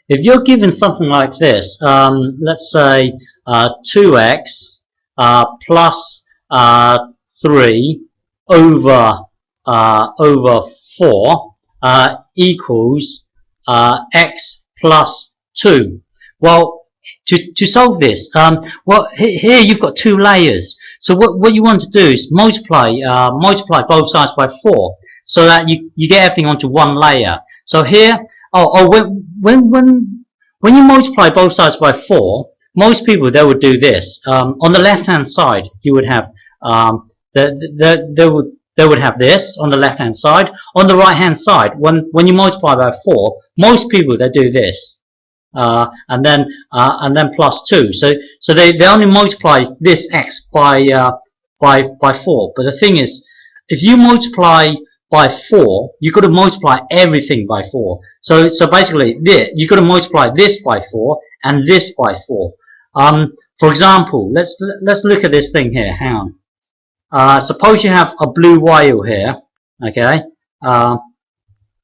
if you're given something like this, let's say 2x plus 3 over 4 equals x plus 2. Well, to solve this, well, here you've got two layers. So what you want to do is multiply both sides by 4, so that you get everything onto one layer. So here, when you multiply both sides by 4, most people, they would do this. On the left hand side, you would have they would have this on the left hand side. On the right hand side, when you multiply by 4, most people, they do this. And then plus 2. So they only multiply this x by 4. But the thing is, if you multiply by 4, you got to multiply everything by 4. So basically, you got to multiply this by 4 and this by 4. For example, let's look at this thing here. Hang on. Suppose you have a blue whale here. Okay.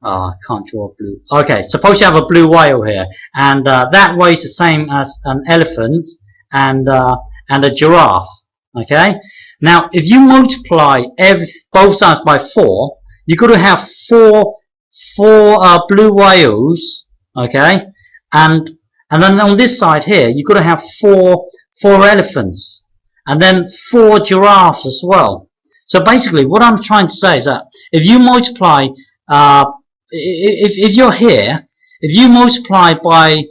I can't draw a blue. Okay, suppose you have a blue whale here, and that weighs the same as an elephant and a giraffe. Okay. Now, if you multiply both sides by 4, you've got to have four blue whales. Okay, and then on this side here, you've got to have four elephants, and then 4 giraffes as well. So basically, what I'm trying to say is that if you multiply if you're here, if you multiply by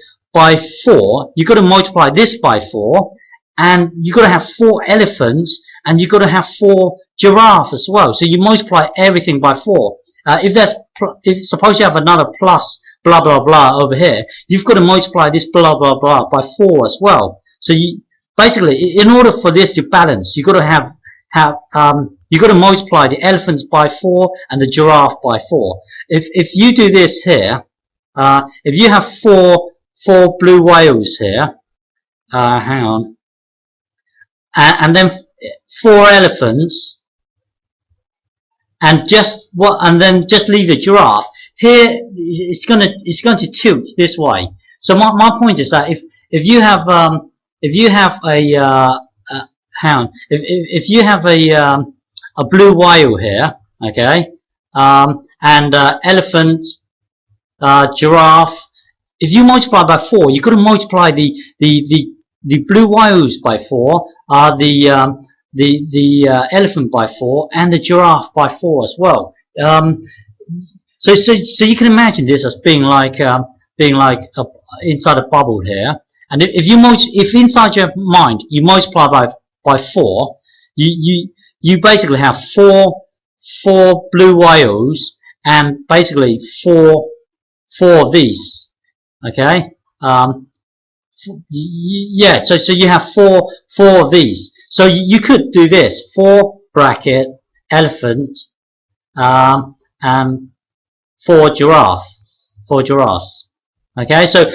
4, you've got to multiply this by 4, and you've got to have 4 elephants, and you've got to have 4 giraffes as well. So you multiply everything by 4. If suppose you have another plus blah blah blah over here, you've got to multiply this blah blah blah by 4 as well. So you basically, in order for this to balance, you've got to you've got to multiply the elephants by 4 and the giraffe by 4. If you do this here, if you have four blue whales here, hang on, and then 4 elephants, and then just leave the giraffe here, it's going to tilt this way. So my point is that if you have if you have a blue whale here, okay, and elephant, giraffe, if you multiply by 4, you've got to multiply the blue whales by 4, the elephant by 4, and the giraffe by 4 as well. So you can imagine this as being like inside a bubble here. And if inside your mind you multiply by 4, you basically have four blue whales and basically four of these. Okay. Yeah. So you have four of these. So you could do this: 4 bracket elephant, and 4 giraffes. Okay. So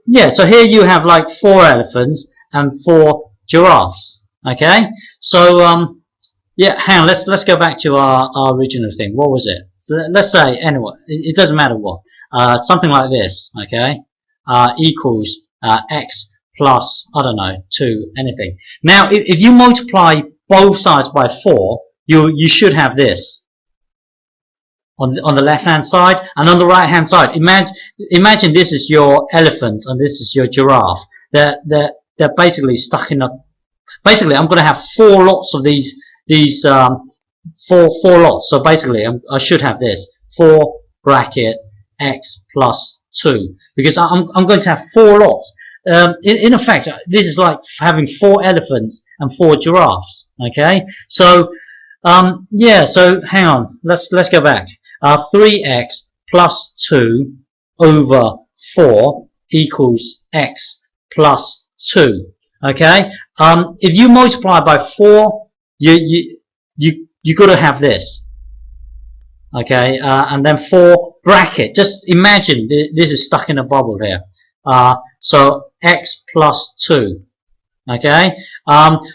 yeah. So here you have like 4 elephants and 4 giraffes. Okay. So yeah. Hang on. Let's go back to our original thing. What was it? So let's say anyway. It doesn't matter what. Something like this. Okay. Equals x plus, I don't know, 2, anything. Now, if you multiply both sides by 4, you should have this on the left hand side, and on the right hand side. Imagine this is your elephant and this is your giraffe. They're basically stuck in a. Basically, I'm going to have 4 lots of these four lots. So basically, I should have this 4 bracket x plus 2, because I'm going to have 4 lots. In effect, this is like having 4 elephants and 4 giraffes. Okay, so yeah. So hang on, let's go back. 3x plus 2 over 4 equals x plus 2. Okay. If you multiply by 4, you got to have this. Okay, and then 4 bracket. Just imagine this is stuck in a bubble here. So x plus 2. Okay.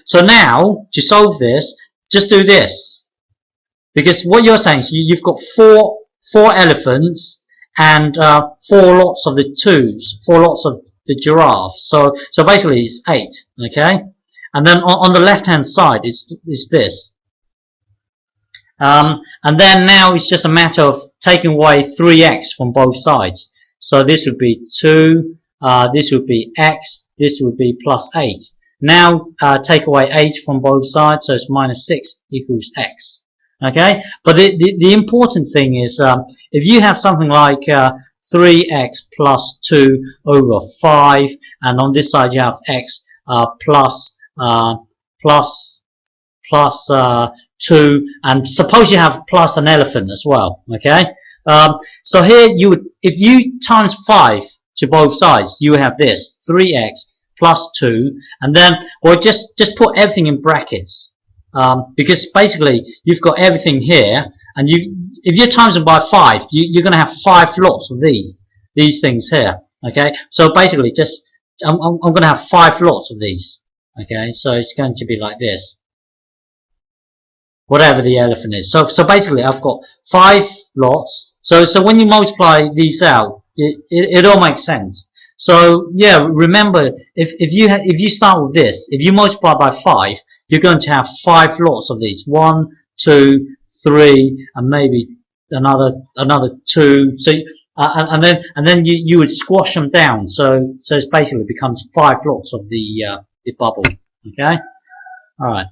So now to solve this, just do this, because what you're saying is you've got four elephants and 4 lots of the 2's, 4 lots of the giraffes. So basically it's 8. Okay, and then on the left hand side is this. And then now it's just a matter of taking away 3x from both sides. So this would be 2, this would be x, this would be plus 8. Now take away 8 from both sides, so it's minus 6 equals x. Okay, but the important thing is if you have something like 3x plus 2 over 5, and on this side you have x plus 2, and suppose you have plus an elephant as well. Okay, so here you would, if you times 5 to both sides, you have this 3x plus 2, and then, or just put everything in brackets, because basically you've got everything here, and if you times them by 5, you're going to have 5 lots of these things here. Okay, so basically just I'm going to have 5 lots of these. Okay, so it's going to be like this, whatever the elephant is. So basically I've got 5 lots. So when you multiply these out, it all makes sense. So yeah, remember, if you start with this, if you multiply by 5, you're going to have 5 lots of these. 1, 2, 3, and maybe another 2. So and then you would squash them down. So it basically becomes 5 lots of the bubble. Okay, all right.